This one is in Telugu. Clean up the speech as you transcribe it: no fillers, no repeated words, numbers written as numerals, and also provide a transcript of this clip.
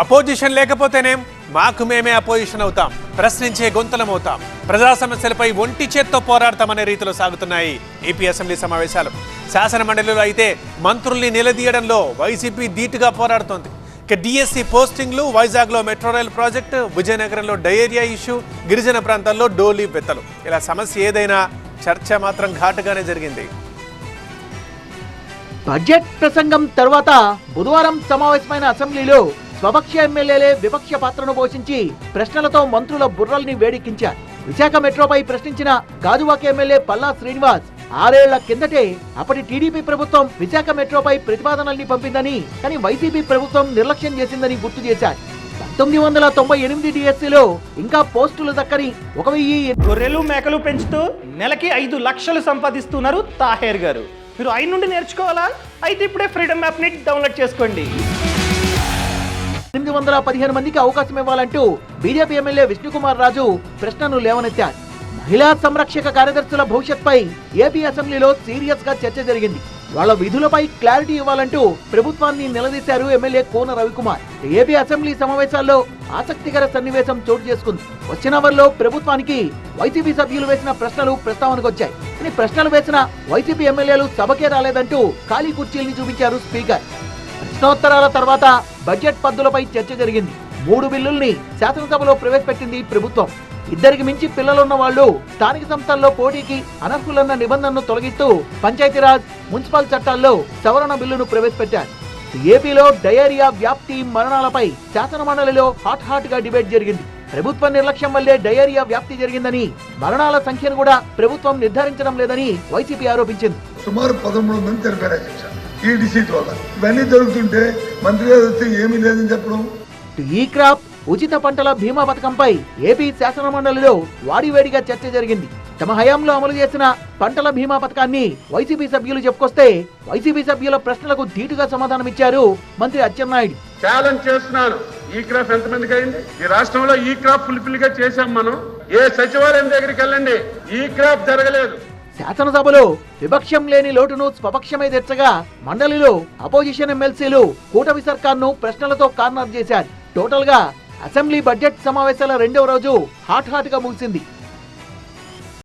అపోజిషన్ లేకపోతేనేం మాకు మేమే అపోజిషన్ అవుతాం, ప్రశ్నించే గొంతులమవుతాం, ప్రజా సమస్యలపై ఒంటి చేత్తో పోరాడతామనే రీతిలో సాగుతున్నాయి ఏపీ అసెంబ్లీ సమావేశాలు. శాసన మండలిలో అయితే మంత్రుల్ని నిలదీయడంలో వైసీపీ ధీటుగా పోరాడుతోంది. ఇక డిఎస్సి పోస్టింగ్లు, వైజాగ్లో మెట్రో రైల్ ప్రాజెక్టు, విజయనగరంలో డయేరియా ఇష్యూ, గిరిజన ప్రాంతాల్లో డోలీ బెత్తలు, ఇలా సమస్య ఏదైనా చర్చ మాత్రం ఘాటుగానే జరిగింది. బడ్జెట్ ప్రసంగం తర్వాత బుధవారం సమావేశమైన అసెంబ్లీలో స్వపక్ష ఎమ్మెల్యేలే విపక్ష పాత్రను పోషించి ప్రశ్నలతో మంత్రుల బుర్రల్ని వేడెక్కించారు. విశాఖ మెట్రోపై ప్రశ్నించిన గాజువాక ఎమ్మెల్యే పల్లా శ్రీనివాస్ 6 ఏళ్ల కిందటే అప్పటి టీడీపీ ప్రభుత్వం విశాఖ మెట్రోపై ప్రతిపాదనల్ని పంపిందని, కానీ వైసీపీ ప్రభుత్వం నిర్లక్ష్యం చేసిందని గుర్తు చేశారు. 1998 డిఎస్సీలో ఇంకా పోస్టులు దక్కని 1000 గొర్రెలు మేకలు పెంచుతూ నెలకి 5 లక్షలు సంపాదిస్తున్నారు తాహేర్ గారు. మీరు ఆయన నుండి నేర్చుకోవాలా? అయితే ఇప్పుడే ఫ్రీడమ్ యాప్ని డౌన్లోడ్ చేసుకోండి. 815 మందికి అవకాశం ఇవ్వాలంటూ బీజేపీ ఎమ్మెల్యే విష్ణుకుమార్ రాజు ప్రశ్నను లేవనెత్తారు. మహిళా సంరక్షక కార్యదర్శుల భవిష్యత్పై ఏపీ అసెంబ్లీలో సీరియస్ గా చర్చ జరిగింది. వాళ్ళ విధులపై క్లారిటీ ఇవ్వాలంటూ ప్రభుత్వాన్ని నిలదీశారు ఎమ్మెల్యే కోన రవికుమార్. ఏపీ అసెంబ్లీ సమావేశాల్లో ఆసక్తికర సన్నివేశం చోటు చేసుకుంది. వచ్చిన అవర్లో ప్రభుత్వానికి వైసీపీ సభ్యులు వేసిన ప్రశ్నలు ప్రస్తావనకు వచ్చాయి. కానీ ప్రశ్నలు వేసిన వైసీపీ ఎమ్మెల్యేలు సభకే రాలేదంటూ ఖాళీ కుర్చీల్ని చూపించారు స్పీకర్. ప్రశ్నోత్తరాల తర్వాత బడ్జెట్ పద్దులపై చర్చ జరిగింది. 3 బిల్లుల్ని శాసనసభలో ప్రవేశపెట్టింది ప్రభుత్వం. 2కి మించి పిల్లలున్న వాళ్ళు స్థానిక సంస్థల్లో పోటీకి అనర్హులన్న నిబంధనను తొలగిస్తూ పంచాయతీరాజ్, మున్సిపల్ చట్టాల్లో సవరణ బిల్లును ప్రవేశపెట్టారు. ఏపీలో డయేరియా వ్యాప్తి, మరణాలపై శాసన మండలిలో హాట్ గా డిబేట్ జరిగింది. ప్రభుత్వ నిర్లక్ష్యం వల్లే డయేరియా వ్యాప్తి జరిగిందని, మరణాల సంఖ్యను కూడా ప్రభుత్వం నిర్ధారించడం లేదని వైసీపీ ఆరోపించింది. సుమారు 13 మంది చనిపోయారు ఈ డిసీజ్ వల్ల. ఇవన్నీ జరుగుతుంటే మంత్రి గారు వస్తే ఏమీ లేదని చెప్పడం. ఈ క్రాప్ ఉచిత పంటల బీమా పథకంపై ఏపీ శాసన మండలిలో వాడివేడిగా చర్చ జరిగింది. తమ హయాంలో అమలు చేసిన పంటల బీమా పథకాన్ని వైసీపీ సభ్యులు చెప్పుకొస్తే వైసీపీ సభ్యుల ప్రశ్నలకు ధీటుగా సమాధానమిచ్చారు మంత్రి అచ్చెన్నాయుడు. ఛాలెంజ్ చేస్తున్నాను, ఈ క్రాప్ ఎంతమందికి అయింది? ఈ రాష్ట్రంలో ఈ క్రాప్ ఫుల్ఫిల్ గా చేశాం మనం. ఏ సచివాలయం దగ్గరికి వెళ్ళండి, ఈ క్రాప్ జరగలేదు. శాసనసభలో విపక్షం లేని లోటును స్వపక్షమే తెచ్చగా మండలిలో అపోజిషన్ ఎమ్మెల్సీలు కూటమి సర్కార్ను ప్రశ్నలతో కార్నర్ చేశారు. టోటల్ గా అసెంబ్లీ బడ్జెట్ సమావేశాల 2వ రోజు హాట్ గా ముగిసింది.